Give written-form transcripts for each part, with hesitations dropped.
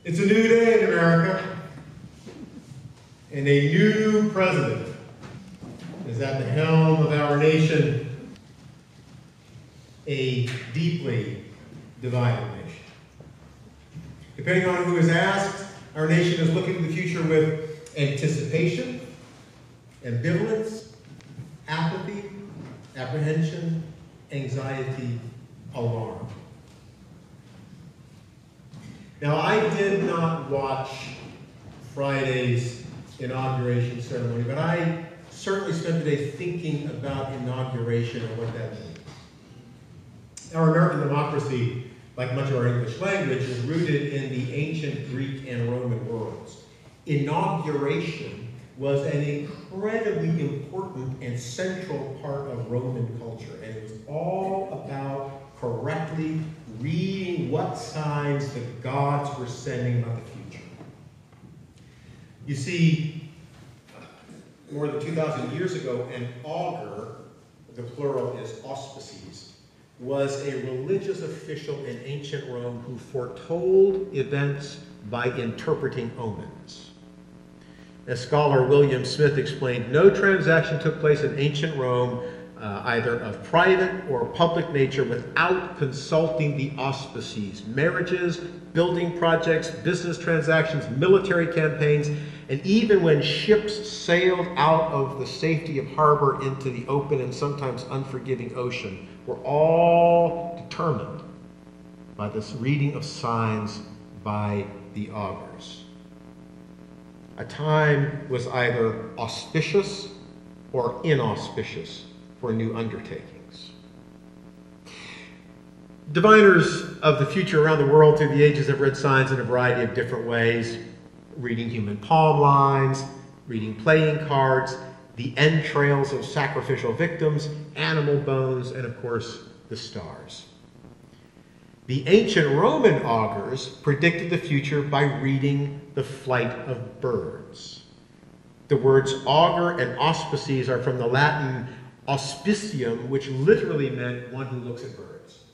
It's a new day in America, and a new president is at the helm of our nation, a deeply divided nation. Depending on who is asked, our nation is looking to the future with anticipation, ambivalence, apathy, apprehension, anxiety, alarm. Now, I did not watch Friday's inauguration ceremony, but I certainly spent the day thinking about inauguration and what that means. Our American democracy, like much of our English language, is rooted in the ancient Greek and Roman worlds. Inauguration was an incredibly important and central part of Roman culture, and it was all about correctly reading what signs the gods were sending about the future. You see, more than 2,000 years ago, an augur, the plural is auspices, was a religious official in ancient Rome who foretold events by interpreting omens. As scholar William Smith explained, no transaction took place in ancient Rome, either of private or public nature, without consulting the auspices. Marriages, building projects, business transactions, military campaigns, and even when ships sailed out of the safety of harbor into the open and sometimes unforgiving ocean, were all determined by this reading of signs by the augurs. A time was either auspicious or inauspicious for new undertakings. Diviners of the future around the world through the ages have read signs in a variety of different ways, reading human palm lines, reading playing cards, the entrails of sacrificial victims, animal bones, and of course, the stars. The ancient Roman augurs predicted the future by reading the flight of birds. The words augur and auspices are from the Latin auspicium, which literally meant one who looks at birds.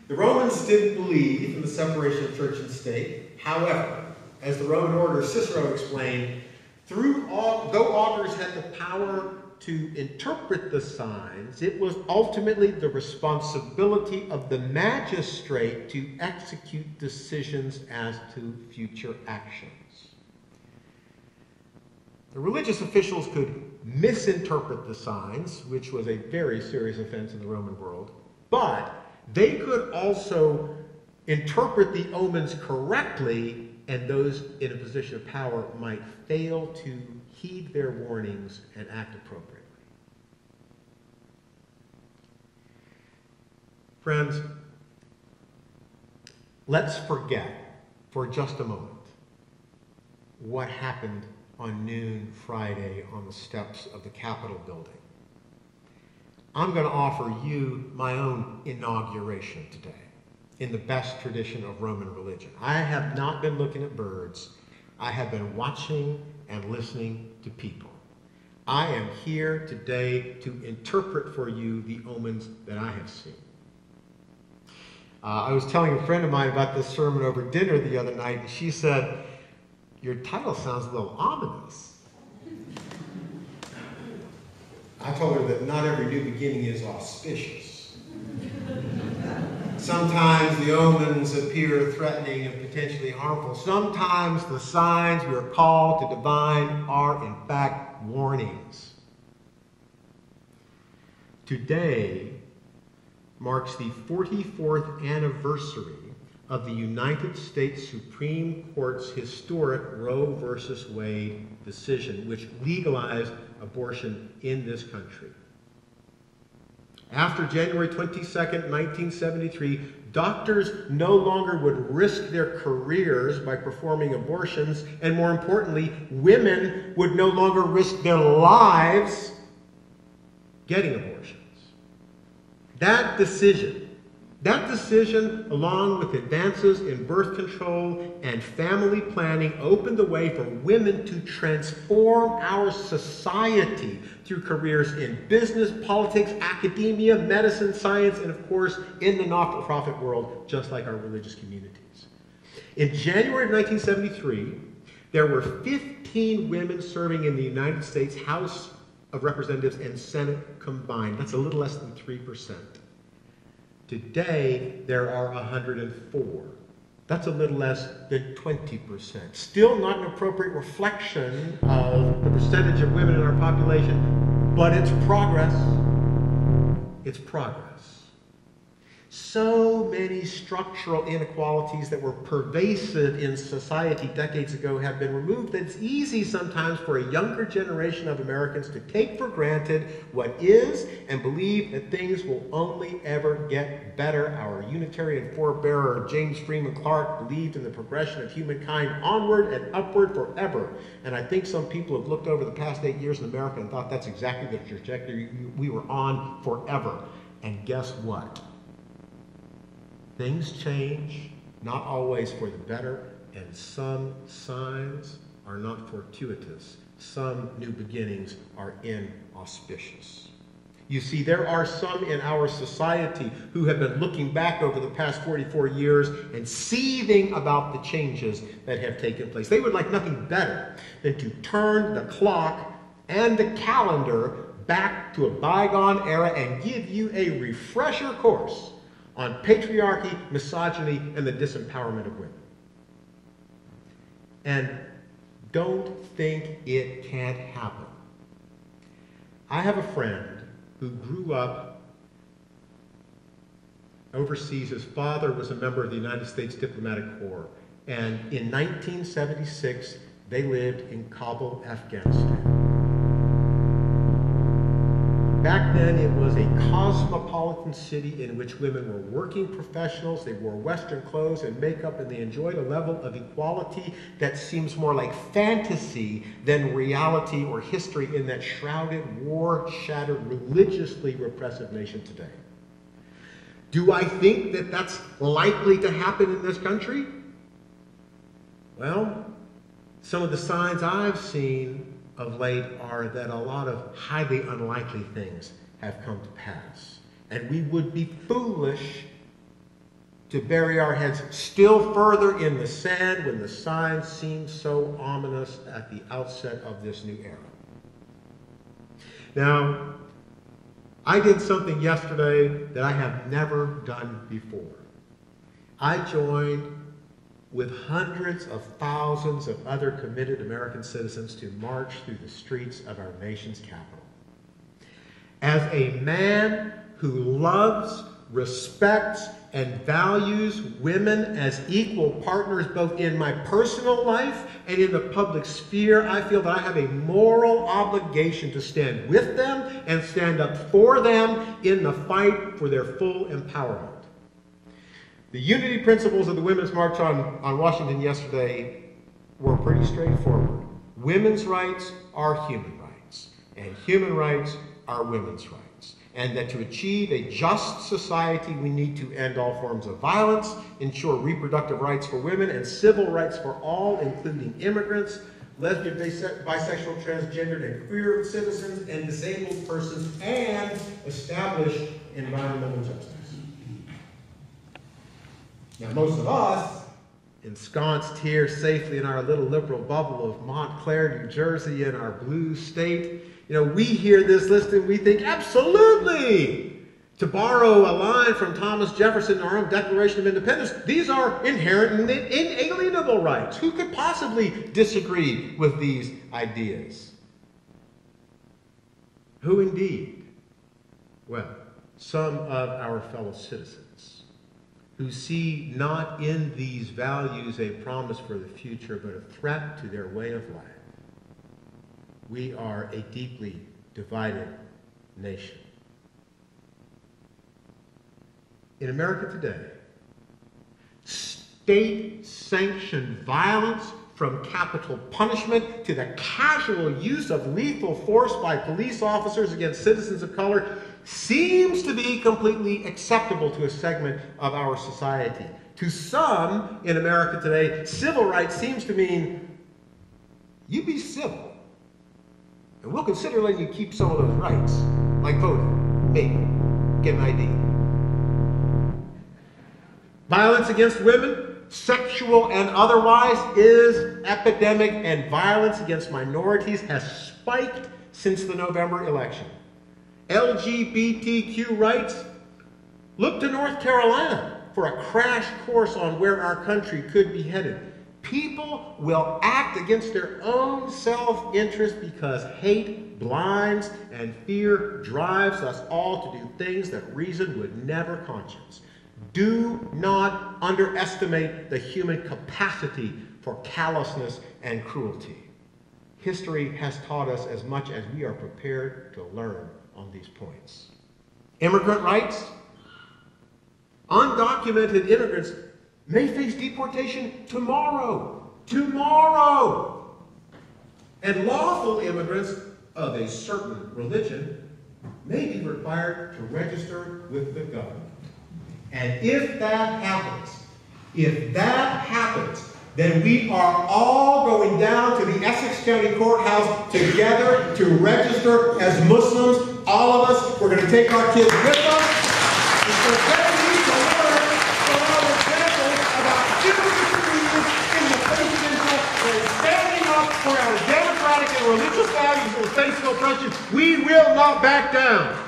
The Romans didn't believe in the separation of church and state. However, as the Roman orator Cicero explained, though augurs had the power to interpret the signs, it was ultimately the responsibility of the magistrate to execute decisions as to future actions. The religious officials could misinterpret the signs, which was a very serious offense in the Roman world, but they could also interpret the omens correctly, and those in a position of power might fail to heed their warnings and act appropriately. Friends, let's forget for just a moment what happened on noon Friday on the steps of the Capitol building. I'm going to offer you my own inauguration today in the best tradition of Roman religion. I have not been looking at birds. I have been watching and listening to people. I am here today to interpret for you the omens that I have seen. I was telling a friend of mine about this sermon over dinner the other night, and she said, "Your title sounds a little ominous." I told her that not every new beginning is auspicious. Sometimes the omens appear threatening and potentially harmful. Sometimes the signs we are called to divine are in fact warnings. Today marks the 44th anniversary of the United States Supreme Court's historic Roe v. Wade decision, which legalized abortion in this country. After January 22nd, 1973, doctors no longer would risk their careers by performing abortions, and more importantly, women would no longer risk their lives getting abortions. That decision, along with advances in birth control and family planning, opened the way for women to transform our society through careers in business, politics, academia, medicine, science, and of course, in the not-for-profit world, just like our religious communities. In January of 1973, there were 15 women serving in the United States House of Representatives and Senate combined. That's a little less than 3%. Today, there are 104. That's a little less than 20%. Still not an appropriate reflection of the percentage of women in our population, but it's progress. It's progress. So many structural inequalities that were pervasive in society decades ago have been removed that it's easy sometimes for a younger generation of Americans to take for granted what is and believe that things will only ever get better. Our Unitarian forebearer James Freeman Clarke believed in the progression of humankind onward and upward forever. And I think some people have looked over the past 8 years in America and thought that's exactly the trajectory we were on forever. And guess what? Things change, not always for the better, and some signs are not fortuitous. Some new beginnings are inauspicious. You see, there are some in our society who have been looking back over the past 44 years and seething about the changes that have taken place. They would like nothing better than to turn the clock and the calendar back to a bygone era and give you a refresher course on patriarchy, misogyny, and the disempowerment of women. And don't think it can't happen. I have a friend who grew up overseas. His father was a member of the United States Diplomatic Corps. And in 1976, they lived in Kabul, Afghanistan. Back then, it was a cosmopolitan city in which women were working professionals. They wore Western clothes and makeup, and they enjoyed a level of equality that seems more like fantasy than reality or history in that shrouded, war-shattered, religiously repressive nation today. Do I think that that's likely to happen in this country? Well, some of the signs I've seen of late are that a lot of highly unlikely things have come to pass. And we would be foolish to bury our heads still further in the sand when the signs seem so ominous at the outset of this new era. Now, I did something yesterday that I have never done before. I joined with hundreds of thousands of other committed American citizens to march through the streets of our nation's capital. As a man who loves, respects, and values women as equal partners both in my personal life and in the public sphere, I feel that I have a moral obligation to stand with them and stand up for them in the fight for their full empowerment. The unity principles of the Women's March on Washington yesterday were pretty straightforward. Women's rights are human rights, and human rights are women's rights. And that to achieve a just society, we need to end all forms of violence, ensure reproductive rights for women, and civil rights for all, including immigrants, lesbian, bisexual, transgendered, and queer citizens, and disabled persons, and establish environmental justice. Now, most of us, ensconced here safely in our little liberal bubble of Montclair, New Jersey, in our blue state, we hear this list and we think, absolutely! To borrow a line from Thomas Jefferson in our own Declaration of Independence, these are inherent and inalienable rights. Who could possibly disagree with these ideas? Who indeed? Well, some of our fellow citizens who see not in these values a promise for the future, but a threat to their way of life. We are a deeply divided nation. In America today, state-sanctioned violence, from capital punishment to the casual use of lethal force by police officers against citizens of color, seems to be completely acceptable to a segment of our society. To some in America today, civil rights seems to mean you be civil, and we'll consider letting you keep some of those rights, like voting, maybe, get an ID. Violence against women, sexual and otherwise, is epidemic, and violence against minorities has spiked since the November election. LGBTQ rights, look to North Carolina for a crash course on where our country could be headed. People will act against their own self-interest because hate blinds and fear drives us all to do things that reason would never conscience. Do not underestimate the human capacity for callousness and cruelty. History has taught us as much as we are prepared to learn on these points. Immigrant rights. Undocumented immigrants may face deportation tomorrow. Tomorrow! And lawful immigrants of a certain religion may be required to register with the government. And if that happens, then we are all going down to the Essex County Courthouse together to register as Muslims. All of us, we're going to take our kids with us. Because they need to learn from our examples about civil disobedience in the face of injustice and standing up for our democratic and religious values in the face of oppression. We will not back down.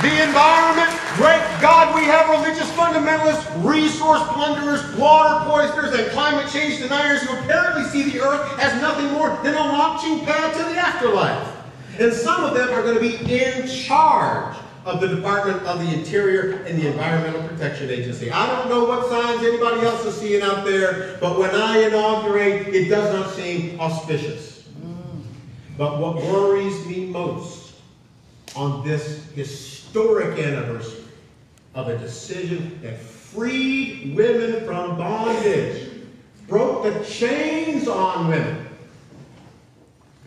The environment, great God, we have religious fundamentalists, resource plunderers, water poisoners, and climate change deniers who apparently see the earth as nothing more than a launching pad to the afterlife. And some of them are going to be in charge of the Department of the Interior and the Environmental Protection Agency. I don't know what signs anybody else is seeing out there, but when I inaugurate, it does not seem auspicious. But what worries me most on this historic anniversary of a decision that freed women from bondage, broke the chains on women,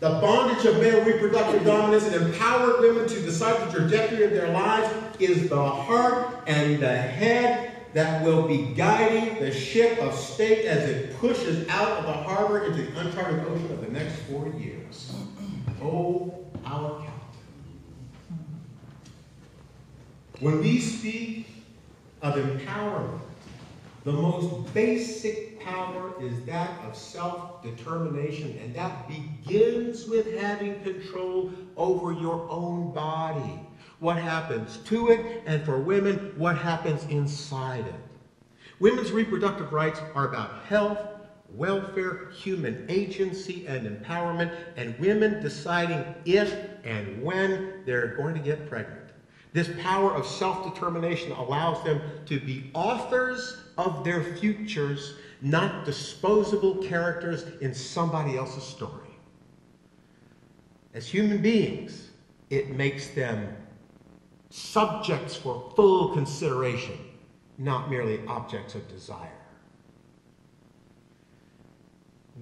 the bondage of male reproductive dominance, and empowered women to decide the trajectory of their lives, is the heart and the head that will be guiding the ship of state as it pushes out of the harbor into the uncharted ocean of the next 4 years. Oh, our captain. When we speak of empowerment, the most basic power is that of self-determination, and that begins with having control over your own body. What happens to it, and for women, what happens inside it. Women's reproductive rights are about health, welfare, human agency, and empowerment, and women deciding if and when they're going to get pregnant. This power of self-determination allows them to be authors of their futures, not disposable characters in somebody else's story. As human beings, it makes them subjects for full consideration, not merely objects of desire.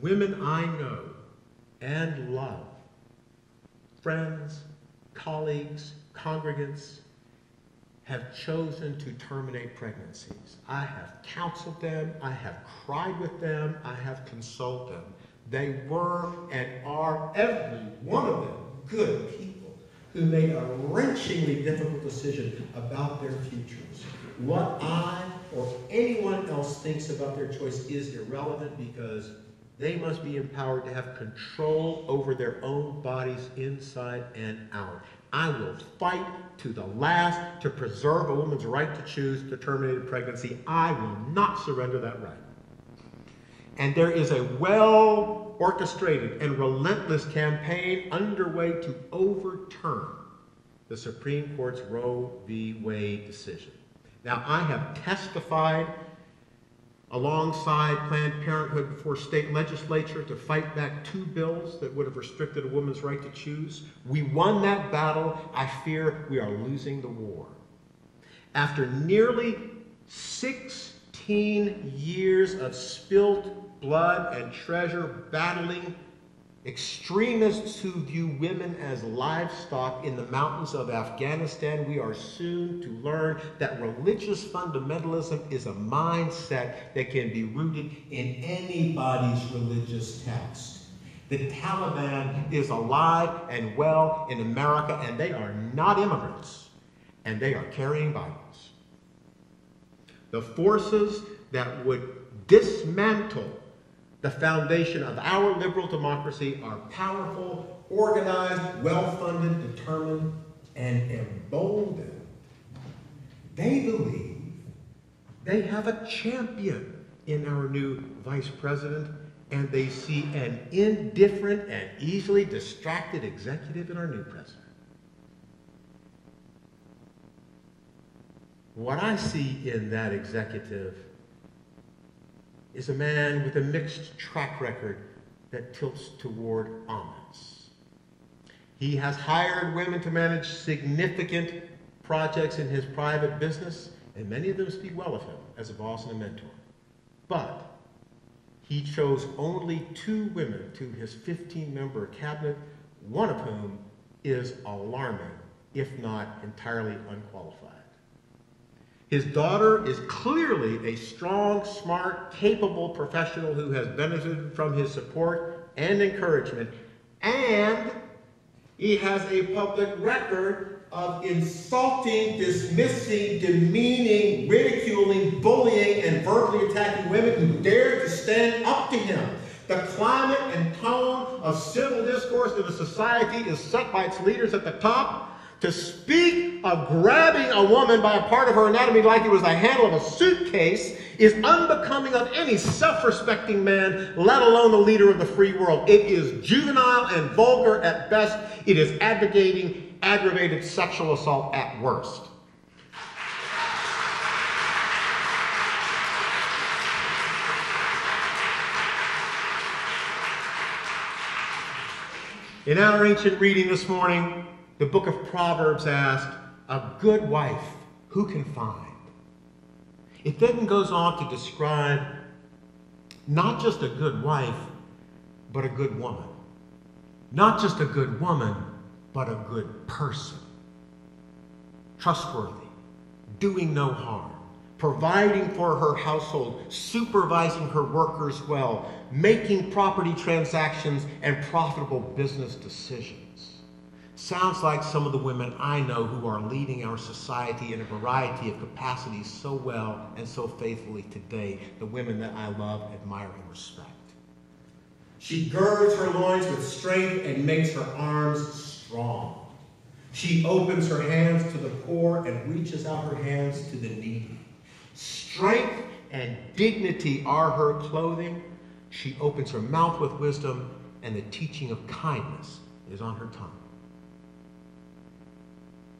Women I know and love, friends, colleagues, congregants, have chosen to terminate pregnancies. I have counseled them, I have cried with them, I have consoled them. They were and are, every one of them, good people who made a wrenchingly difficult decision about their futures. What I or anyone else thinks about their choice is irrelevant, because they must be empowered to have control over their own bodies inside and out. I will fight to the last to preserve a woman's right to choose to terminate a pregnancy. I will not surrender that right. And there is a well-orchestrated and relentless campaign underway to overturn the Supreme Court's Roe v. Wade decision. Now, I have testified alongside Planned Parenthood before state legislature to fight back 2 bills that would have restricted a woman's right to choose. We won that battle. I fear we are losing the war. After nearly 16 years of spilled blood and treasure battling extremists who view women as livestock in the mountains of Afghanistan, we are soon to learn that religious fundamentalism is a mindset that can be rooted in anybody's religious text. The Taliban is alive and well in America, and they are not immigrants, and they are carrying Bibles. The forces that would dismantle the foundation of our liberal democracy are powerful, organized, well-funded, determined, and emboldened. They believe they have a champion in our new vice president, and they see an indifferent and easily distracted executive in our new president. What I see in that executive is a man with a mixed track record that tilts toward Omens. He has hired women to manage significant projects in his private business, and many of them speak well of him as a boss and a mentor. But he chose only 2 women to his 15-member cabinet, one of whom is alarming, if not entirely unqualified. His daughter is clearly a strong, smart, capable professional who has benefited from his support and encouragement, and he has a public record of insulting, dismissing, demeaning, ridiculing, bullying, and verbally attacking women who dare to stand up to him. The climate and tone of civil discourse in the society is set by its leaders at the top. To speak of grabbing a woman by a part of her anatomy like it was the handle of a suitcase is unbecoming of any self-respecting man, let alone the leader of the free world. It is juvenile and vulgar at best. It is advocating aggravated sexual assault at worst. In our ancient reading this morning, the book of Proverbs asked, a good wife, who can find? It then goes on to describe not just a good wife, but a good woman. Not just a good woman, but a good person. Trustworthy, doing no harm, providing for her household, supervising her workers well, making property transactions and profitable business decisions. Sounds like some of the women I know who are leading our society in a variety of capacities so well and so faithfully today, the women that I love, admire, and respect. She girds her loins with strength and makes her arms strong. She opens her hands to the poor and reaches out her hands to the needy. Strength and dignity are her clothing. She opens her mouth with wisdom, and the teaching of kindness is on her tongue.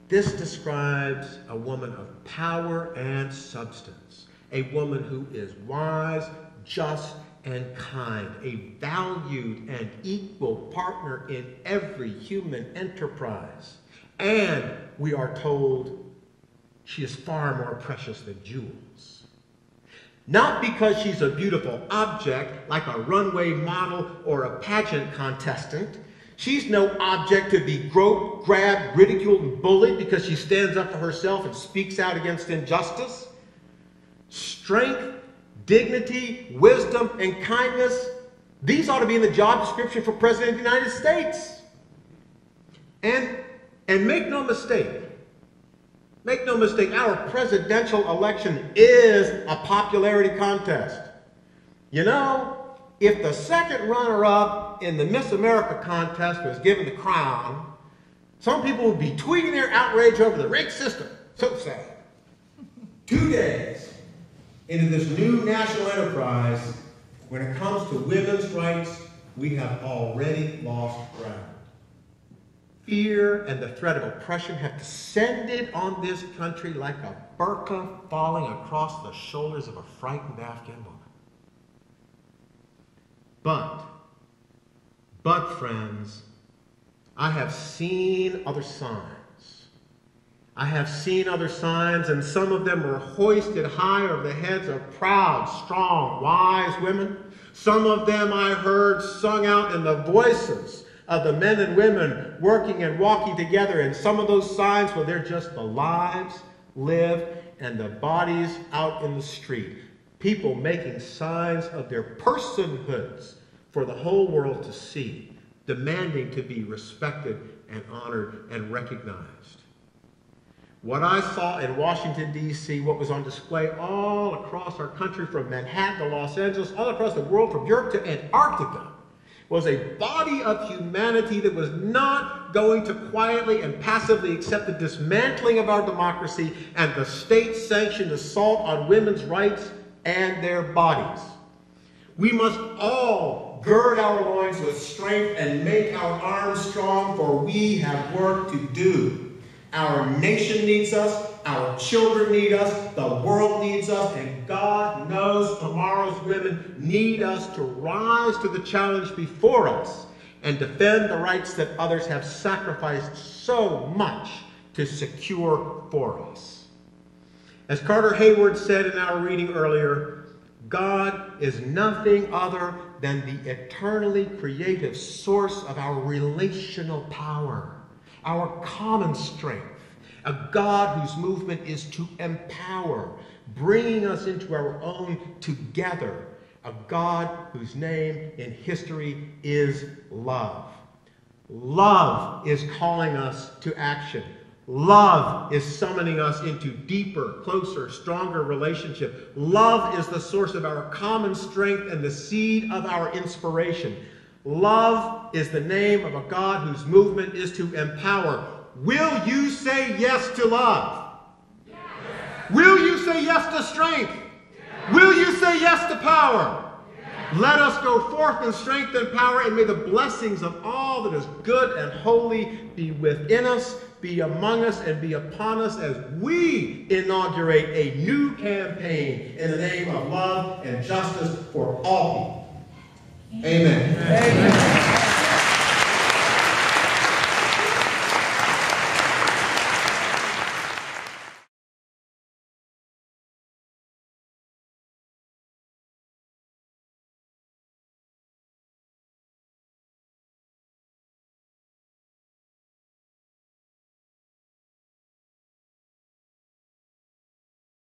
This describes a woman of power and substance, a woman who is wise, just, and kind, a valued and equal partner in every human enterprise. And we are told she is far more precious than jewels. Not because she's a beautiful object like a runway model or a pageant contestant. She's no object to be groped, grabbed, ridiculed, and bullied because she stands up for herself and speaks out against injustice. Strength, dignity, wisdom, and kindness, these ought to be in the job description for President of the United States. And make no mistake, our presidential election is a popularity contest. You know, if the second runner-up in the Miss America contest was given the crown, some people would be tweeting their outrage over the rigged system. So sad. 2 days into this new national enterprise, when it comes to women's rights, we have already lost ground. Fear and the threat of oppression have descended on this country like a burqa falling across the shoulders of a frightened Afghan woman. But friends, I have seen other signs. I have seen other signs, and some of them were hoisted high over the heads of proud, strong, wise women Some of them I heard sung out in the voices of the men and women working and walking together. And some of those signs, well, they're just the lives lived and the bodies out in the street. People making signs of their personhoods for the whole world to see, demanding to be respected and honored and recognized. What I saw in Washington, D.C., what was on display all across our country, from Manhattan to Los Angeles, all across the world, from Europe to Antarctica, was a body of humanity that was not going to quietly and passively accept the dismantling of our democracy and the state-sanctioned assault on women's rights and their bodies. We must all gird our loins with strength and make our arms strong, for we have work to do. Our nation needs us, our children need us, the world needs us, and God knows tomorrow's women need us to rise to the challenge before us and defend the rights that others have sacrificed so much to secure for us. As Carter Hayward said in our reading earlier, God is nothing other than the eternally creative source of our relational power, our common strength, a God whose movement is to empower, bringing us into our own together, a God whose name in history is love. Love is calling us to action. Love is summoning us into deeper, closer, stronger relationship. Love is the source of our common strength and the seed of our inspiration. Love is the name of a God whose movement is to empower. Will you say yes to love? Yes. Will you say yes to strength? Yes. Will you say yes to power? Yes. Let us go forth in strength and power, and may the blessings of all that is good and holy be within us, be among us, and be upon us as we inaugurate a new campaign in the name of love and justice for all people. Amen. Amen.